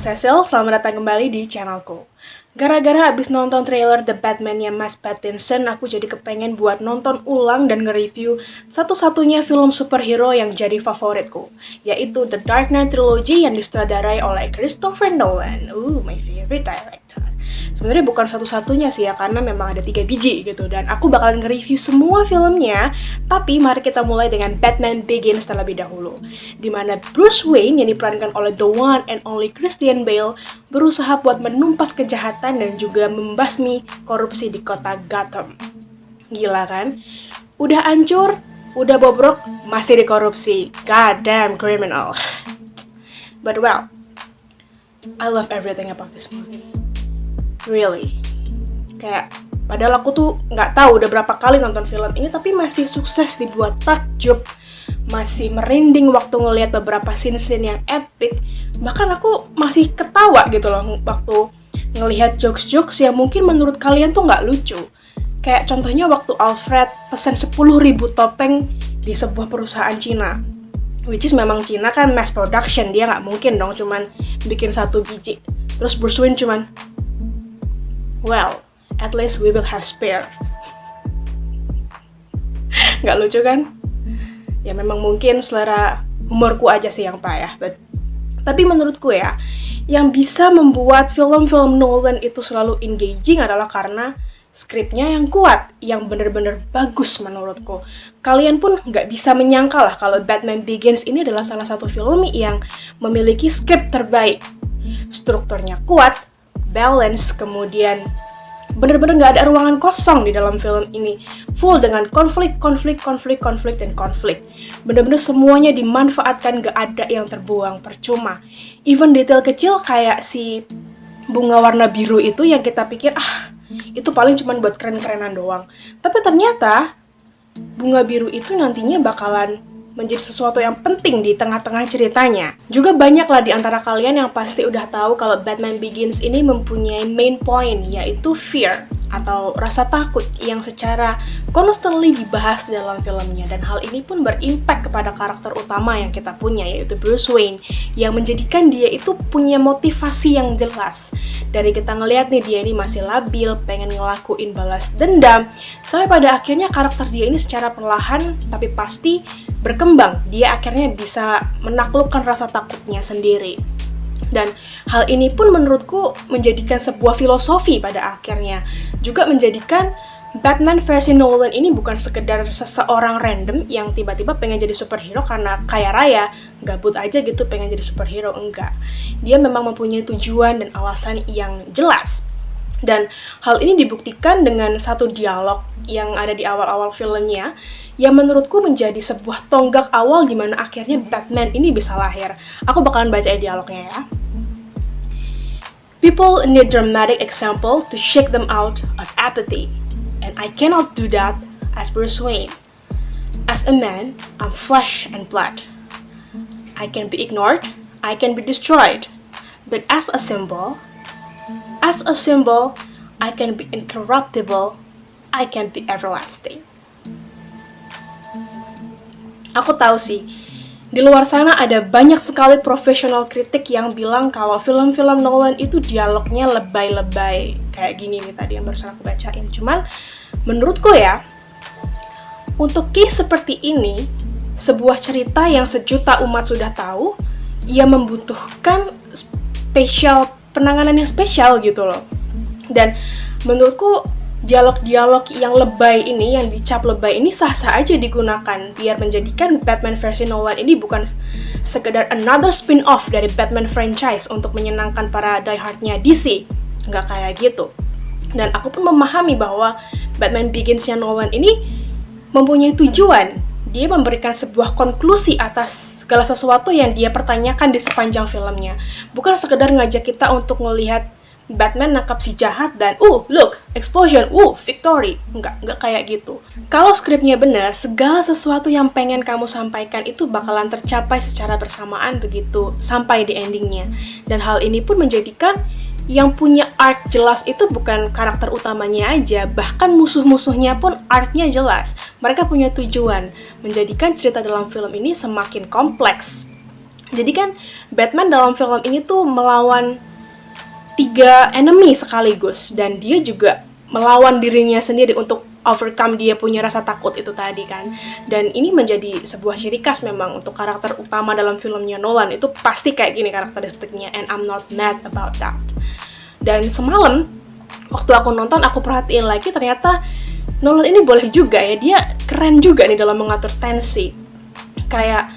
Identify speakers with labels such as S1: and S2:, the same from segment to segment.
S1: Cecil, selamat datang kembali di channelku. Gara-gara abis nonton trailer The Batman-nya Mas Pattinson, aku jadi kepengen buat nonton ulang dan nge-review satu-satunya film superhero yang jadi favoritku, yaitu The Dark Knight Trilogy yang disutradarai oleh Christopher Nolan. My favorite director. Sebenarnya bukan satu-satunya sih ya, karena memang ada 3 biji gitu, dan aku bakalan nge-review semua filmnya. Tapi mari kita mulai dengan Batman Begins terlebih dahulu, dimana Bruce Wayne yang diperankan oleh the one and only Christian Bale berusaha buat menumpas kejahatan dan juga membasmi korupsi di kota Gotham. Gila kan? Udah hancur, udah bobrok, masih dikorupsi. God damn criminal. But well, I love everything about this movie. Really. Kayak, padahal aku tuh nggak tahu udah berapa kali nonton film ini, tapi masih sukses dibuat takjub, masih merinding waktu ngelihat beberapa scene-scene yang epic. Bahkan aku masih ketawa gitu loh waktu ngelihat jokes-jokes yang mungkin menurut kalian tuh nggak lucu. Kayak contohnya waktu Alfred pesen 10.000 topeng di sebuah perusahaan Cina. Which is memang Cina kan mass production, dia nggak mungkin dong cuman bikin 1 biji. Terus Bruce Wayne cuman, well, at least we will have spare. Nggak lucu kan? Ya memang mungkin selera humorku aja sih yang payah. Tapi menurutku ya, yang bisa membuat film-film Nolan itu selalu engaging adalah karena skripnya yang kuat, yang bener-bener bagus menurutku. Kalian pun nggak bisa menyangka lah kalau Batman Begins ini adalah salah satu film yang memiliki skrip terbaik. Strukturnya kuat, balance, kemudian bener-bener nggak ada ruangan kosong di dalam film ini. Full dengan konflik. Bener-bener semuanya dimanfaatkan, gak ada yang terbuang percuma. Even detail kecil kayak si bunga warna biru itu yang kita pikir, itu paling cuma buat keren-kerenan doang. Tapi ternyata bunga biru itu nantinya bakalan menjadi sesuatu yang penting di tengah-tengah ceritanya. Juga banyaklah di antara kalian yang pasti udah tahu kalau Batman Begins ini mempunyai main point, yaitu fear atau rasa takut yang secara constantly dibahas dalam filmnya. Dan hal ini pun berimpact kepada karakter utama yang kita punya, yaitu Bruce Wayne, yang menjadikan dia itu punya motivasi yang jelas. Dari kita ngelihat nih, dia ini masih labil, pengen ngelakuin balas dendam, sampai pada akhirnya karakter dia ini secara perlahan tapi pasti berkembang. Dia akhirnya bisa menaklukkan rasa takutnya sendiri. Dan hal ini pun menurutku menjadikan sebuah filosofi pada akhirnya. Juga menjadikan Batman versi Nolan ini bukan sekedar seseorang random yang tiba-tiba pengen jadi superhero karena kaya raya, gabut aja gitu pengen jadi superhero, enggak. Dia memang mempunyai tujuan dan alasan yang jelas. Dan hal ini dibuktikan dengan satu dialog yang ada di awal-awal filmnya, yang menurutku menjadi sebuah tonggak awal di mana akhirnya Batman ini bisa lahir. Aku bakalan baca dialognya ya. People need dramatic example to shake them out of apathy, and I cannot do that as Bruce Wayne. As a man, I'm flesh and blood. I can be ignored, I can be destroyed, but as a symbol, I can be incorruptible, I can be everlasting. Aku tahu sih, di luar sana ada banyak sekali profesional kritik yang bilang kalau film-film Nolan itu dialognya lebay-lebay. Kayak gini nih tadi yang barusan aku bacain. Cuman, menurutku ya, untuk case seperti ini, sebuah cerita yang sejuta umat sudah tahu, ia membutuhkan penanganan yang spesial gitu loh. Dan menurutku dialog-dialog yang lebay ini, yang dicap lebay ini sah-sah aja digunakan biar menjadikan Batman versi Nolan ini bukan sekedar another spin-off dari Batman franchise untuk menyenangkan para diehard-nya DC. Nggak kayak gitu. Dan aku pun memahami bahwa Batman Begins-nya Nolan ini mempunyai tujuan. Dia memberikan sebuah konklusi atas segala sesuatu yang dia pertanyakan di sepanjang filmnya. Bukan sekedar ngajak kita untuk melihat Batman nangkap si jahat dan look, explosion, victory. Enggak kayak gitu. Kalau skripnya benar, segala sesuatu yang pengen kamu sampaikan itu bakalan tercapai secara bersamaan begitu sampai di endingnya. Dan hal ini pun menjadikan yang punya arc jelas itu bukan karakter utamanya aja, bahkan musuh-musuhnya pun arc-nya jelas. Mereka punya tujuan, menjadikan cerita dalam film ini semakin kompleks. Jadi kan Batman dalam film ini tuh melawan 3 enemy sekaligus, dan dia juga melawan dirinya sendiri untuk overcome dia punya rasa takut itu tadi kan. Dan ini menjadi sebuah ciri khas memang untuk karakter utama dalam filmnya Nolan, itu pasti kayak gini karakteristiknya, and I'm not mad about that. Dan semalam waktu aku nonton, aku perhatiin lagi, ternyata Nolan ini boleh juga ya, dia keren juga nih dalam mengatur tensi. Kayak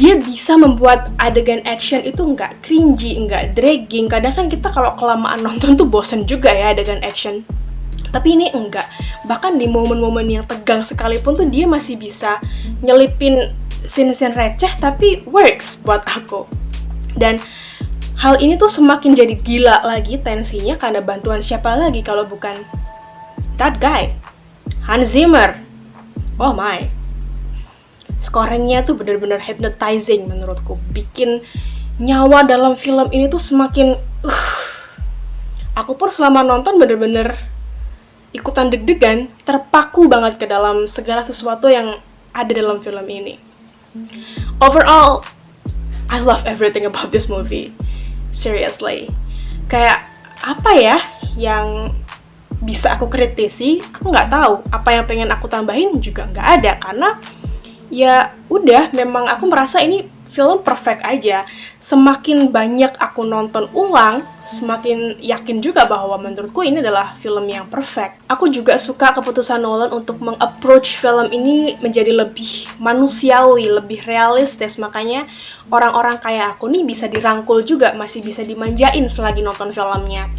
S1: dia bisa membuat adegan action itu nggak cringy, nggak dragging. Kadang kan kita kalau kelamaan nonton tuh bosen juga ya adegan action. Tapi ini enggak. Bahkan di momen-momen yang tegang sekalipun tuh dia masih bisa nyelipin scene-scene receh tapi works buat aku. Dan hal ini tuh semakin jadi gila lagi tensinya karena bantuan siapa lagi kalau bukan that guy, Hans Zimmer. Oh my. Scoringnya tuh bener-bener hypnotizing menurutku. Bikin nyawa dalam film ini tuh semakin Aku pun selama nonton bener-bener ikutan deg-degan, terpaku banget ke dalam segala sesuatu yang ada dalam film ini. Overall, I love everything about this movie. Seriously. Kayak apa ya yang bisa aku kritisi? Aku nggak tahu. Apa yang pengen aku tambahin juga nggak ada, karena ya udah, memang aku merasa ini film perfect aja. Semakin banyak aku nonton ulang, semakin yakin juga bahwa menurutku ini adalah film yang perfect. Aku juga suka keputusan Nolan untuk meng-approach film ini menjadi lebih manusiawi, lebih realistis. Makanya orang-orang kayak aku nih bisa dirangkul juga, masih bisa dimanjain selagi nonton filmnya.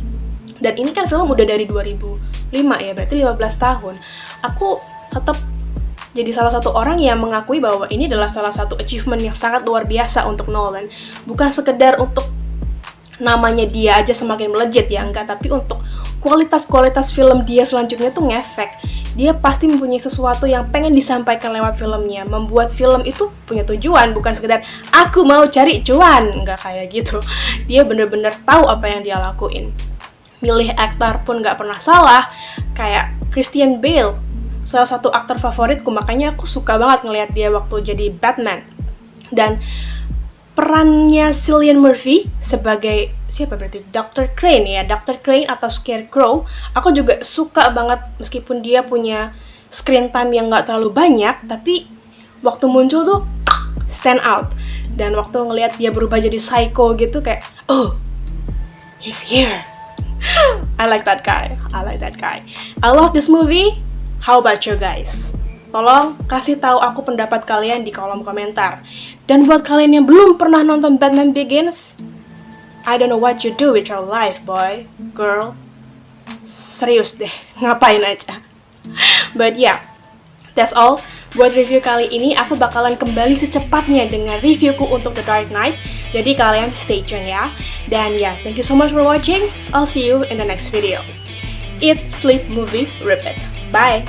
S1: Dan ini kan film udah dari 2005 ya, berarti 15 tahun. Aku tetap jadi salah satu orang yang mengakui bahwa ini adalah salah satu achievement yang sangat luar biasa untuk Nolan. Bukan sekedar untuk namanya dia aja semakin melejit ya, enggak, tapi untuk kualitas-kualitas film dia selanjutnya tuh ngefek. Dia pasti mempunyai sesuatu yang pengen disampaikan lewat filmnya, membuat film itu punya tujuan, bukan sekedar aku mau cari cuan, enggak kayak gitu. Dia bener-bener tahu apa yang dia lakuin. Milih aktor pun nggak pernah salah, kayak Christian Bale, salah satu aktor favoritku, makanya aku suka banget ngelihat dia waktu jadi Batman. Dan perannya Cillian Murphy sebagai siapa berarti? Dr. Crane ya, Dr. Crane atau Scarecrow, aku juga suka banget meskipun dia punya screen time yang nggak terlalu banyak, tapi waktu muncul tuh stand out. Dan waktu ngelihat dia berubah jadi psycho gitu kayak, oh, he's here. I like that guy. I love this movie. How about you guys? Tolong kasih tahu aku pendapat kalian di kolom komentar. Dan buat kalian yang belum pernah nonton Batman Begins, I don't know what you do with your life, boy, girl. Serius deh, ngapain aja. But yeah, that's all. Buat review kali ini, aku bakalan kembali secepatnya dengan reviewku untuk The Dark Knight. Jadi kalian stay tune ya. Dan ya, thank you so much for watching. I'll see you in the next video. Eat, sleep, movie, repeat. Bye!